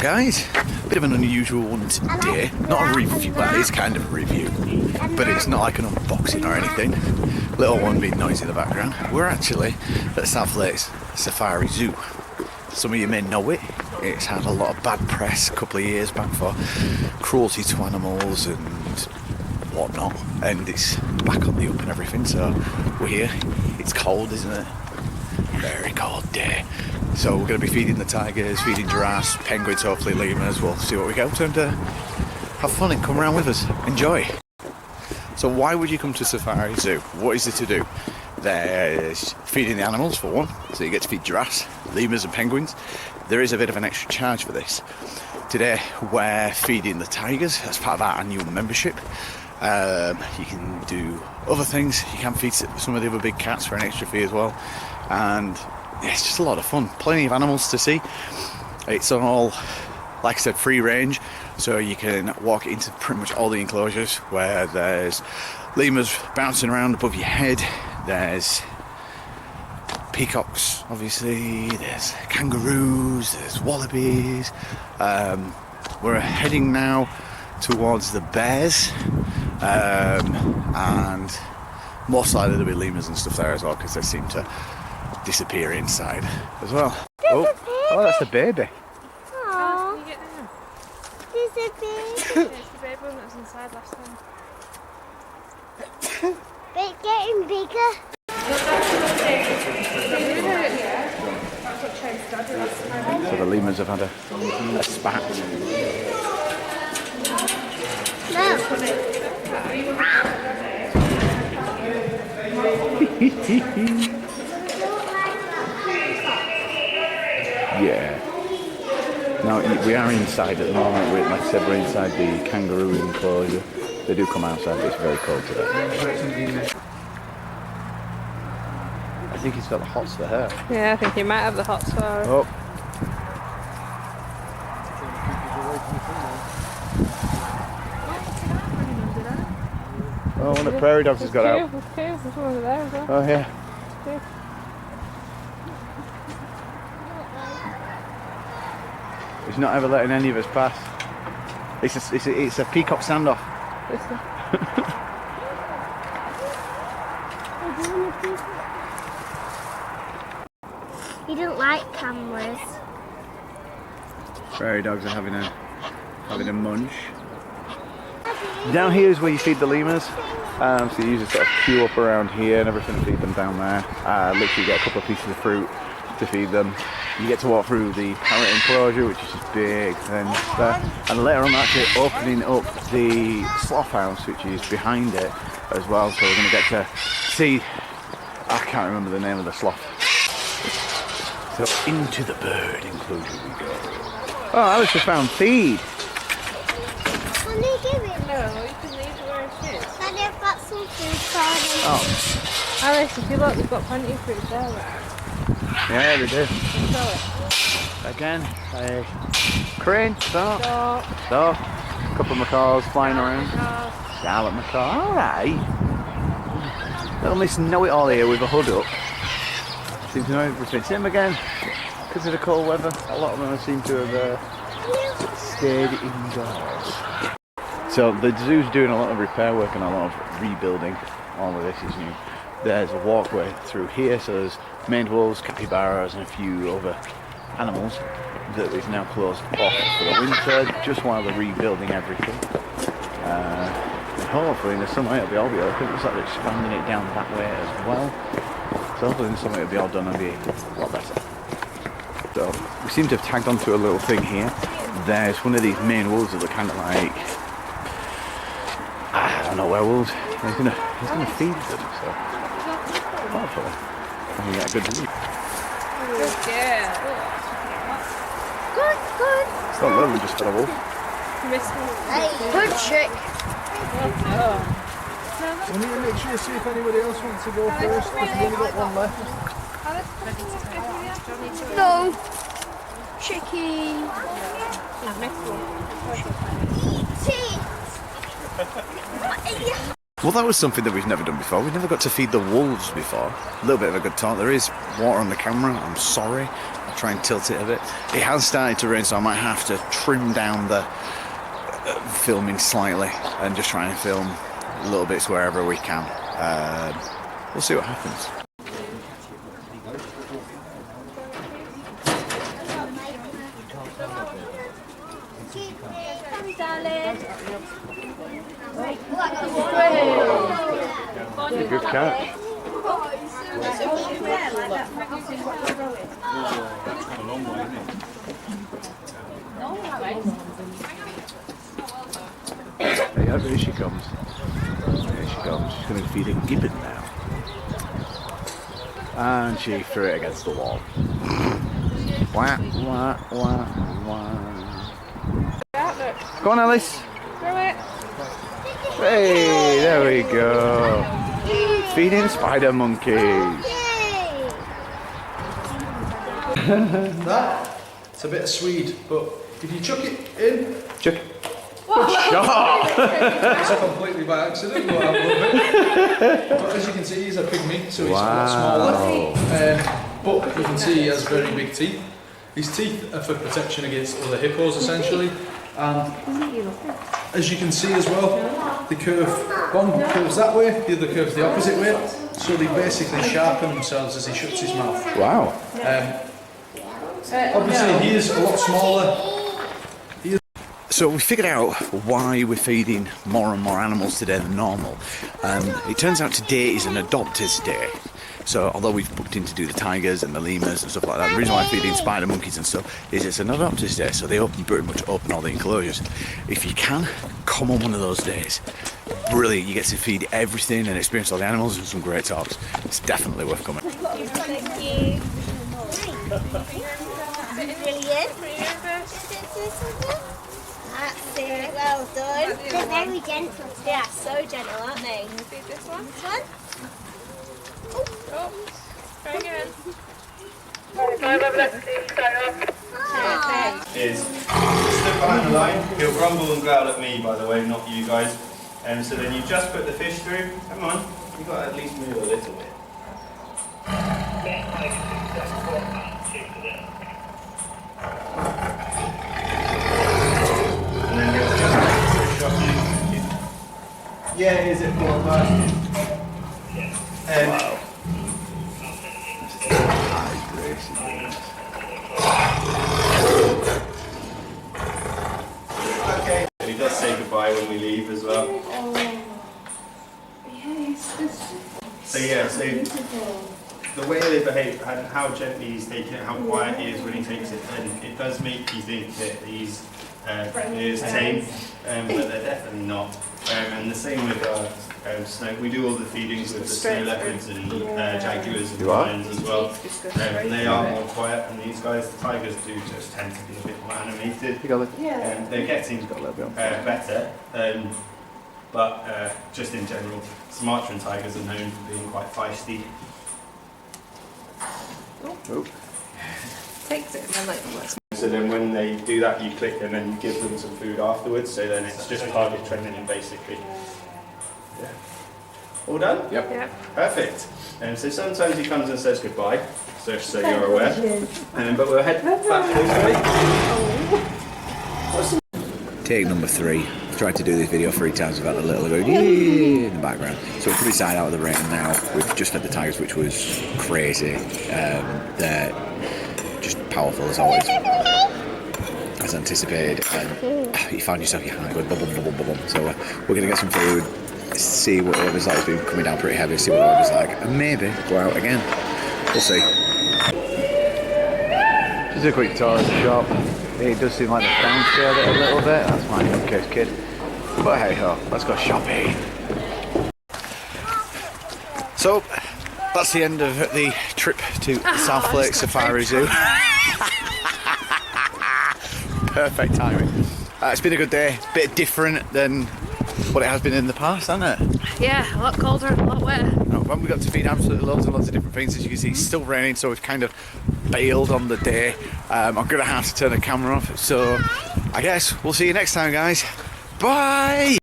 guys, bit of an unusual one today. Not a review, well, it's kind of a review, but it's not like an unboxing or anything. Little one being noisy in the background. We're actually at South Lakes Safari Zoo. Some of you may know it. It's had a lot of bad press a couple of years back for cruelty to animals and whatnot, and it's back on the up and everything, so we're here. It's cold, isn't it? Very cold day. So we're going to be feeding the tigers, feeding giraffes, penguins, hopefully lemurs. We'll see what we get up to and have fun and come around with us. Enjoy. So why would you come to Safari Zoo? What is it to do? There's feeding the animals for one, so you get to feed giraffes, lemurs and penguins. There is a bit of an extra charge for this. Today we're feeding the tigers as part of our annual membership. You can do other things. You can feed some of the other big cats for an extra fee as well. And yeah, it's just a lot of fun. Plenty of animals to see. It's all, like I said, free range. So you can walk into pretty much all the enclosures where there's lemurs bouncing around above your head. There's peacocks, obviously. There's kangaroos. There's wallabies. We're heading now towards the bears. And most likely there'll be lemurs and stuff there as well, because they seem to disappear inside as well. Oh, that's the baby. Aww. There's a baby. It's the baby one that was inside last time. But it's getting bigger. So the lemurs have had a spat. Yeah. Now we are inside at the moment. Like I said, we're inside the kangaroo enclosure. They do come outside, but it's very cold today. I think he's got the hots for her. Yeah, I think he might have the hots for her. Oh. Oh, one of the prairie dogs has got out. There's one over there as well. Oh yeah. He's not ever letting any of us pass. It's a peacock standoff. You don't like cameras. Prairie dogs are having a munch. Down here is where you feed the lemurs. So you usually sort of queue up around here and everything to feed them down there. Literally get a couple of pieces of fruit to feed them. You get to walk through the parrot enclosure, which is just big, and later on actually opening up the sloth house, which is behind it as well. So we're going to get to see, I can't remember the name of the sloth. So into the bird enclosure we go. Oh, Alice has found feed. Can you give it? No, you can leave it where it is. Daddy, I've got some food for you. Oh. Alice, if you look, they've got plenty of fruit there. Yeah, they do. Show it. Again, a crane, stop. Stop. A couple of macaws flying around. Charlotte macaw, alright. Little Miss Know-It-All here with a hood up. Seems to know everything. Same again, because of the cold weather, a lot of them seem to have stayed indoors. So the zoo's doing a lot of repair work and a lot of rebuilding. All of this is new. There's a walkway through here, so there's maned wolves, capybaras and a few other animals that is now closed off for the winter, just while they're rebuilding everything. And hopefully in the summer it'll all be open. It looks like they're expanding it down that way as well. So hopefully in the summer it'll be all done and be a lot better. So we seem to have tagged onto a little thing here. There's one of these maned wolves that look kind of like, I don't know, werewolves. He's gonna feed them, so hopefully I can get a good view. Good girl. Good. It's not little, just got a wolf. Good trick. We need to make sure to see if anybody else wants to go first, because we've only got one left. No. Tricky. Eat it. Well, that was something that we've never done before. We've never got to feed the wolves before. A little bit of a good talk. There is water on the camera. I'm sorry. I'll try and tilt it a bit. It has started to rain, so I might have to trim down the filming slightly and just try and film little bits wherever we can. We'll see what happens. A good cat. Hey, here she comes. Here she comes. She's going to feed a gibbon now. And she threw it against the wall. Wah, wah, wah, wah. Go on, Alice. Throw it. Hey, there we go. Feeding spider monkeys. That, it's a bit of Swede, but if you chuck it in, Chuck. Good shot. it's completely by accident, but I love it. But as you can see, he's a pygmy, so he's a lot smaller. But you can see he has very big teeth. His teeth are for protection against other hippos, essentially. And as you can see as well, the curve, one curves that way, the other curves the opposite way. So they basically sharpen themselves as he shuts his mouth. Wow. Obviously, he is a lot smaller. So we figured out why we're feeding more and more animals today than normal. It turns out today is an adopters day. So although we've booked in to do the tigers and the lemurs and stuff like that, the reason why I'm feeding spider monkeys and stuff is it's an adopters day, so they pretty much open all the enclosures. If you can, come on one of those days. Brilliant, you get to feed everything and experience all the animals and some great talks. It's definitely worth coming. Thank you. Brilliant. That's it, well done. They're very gentle. They are so gentle, aren't they? Can you feed this one? This one? Oh, try again. Is step behind the line. He'll grumble and growl at me, by the way, not you guys. So then you just put the fish through. Come on, you've got to at least move a little bit. And then you'll just put the fish off you. Yeah, is it full wow. Okay. And he does say goodbye when we leave as well. So yeah, so the way they behave and how gently he's taking it, how quiet he is when he takes it, and it does make you think that he's tame, but they're definitely not. And the same with snow. We do all the feedings with the snow leopards and jaguars and lions as well. They are more quiet, and these guys, the tigers, do just tend to be a bit more animated. They're getting better, but just in general, Sumatran tigers are known for being quite feisty. Oh. Takes it and then like works. So then when they do that, you click and then you give them some food afterwards, so then it's just target training basically. Yeah. All done? Yep. Perfect. And so sometimes he comes and says goodbye, so you're aware. But we'll head back this way. Take number 3. I've tried to do this video 3 times without the little going in the background. So we're pretty side out of the rain now. We've just fed the tigers, which was crazy. They're just powerful as always, as anticipated. And you found yourself your hand going bubble, bubble, bubble. So we're going to get some food, see what the weather's like. It's been coming down pretty heavy, see what the weather's like, and maybe go out again. We'll see. Just a quick tour of the shop. It does seem like they've downscaled it a little bit. That's my nutcase kid. But hey ho, let's go shopping. So that's the end of the trip to South Lake Safari Zoo. Perfect timing. It's been a good day. Bit different than what it has been in the past, hasn't it? Yeah, a lot colder and a lot wetter. When we got to feed absolutely loads and loads of different things, as you can see, it's still raining, so we've kind of bailed on the day. I'm going to have to turn the camera off, so I guess we'll see you next time, guys. Bye!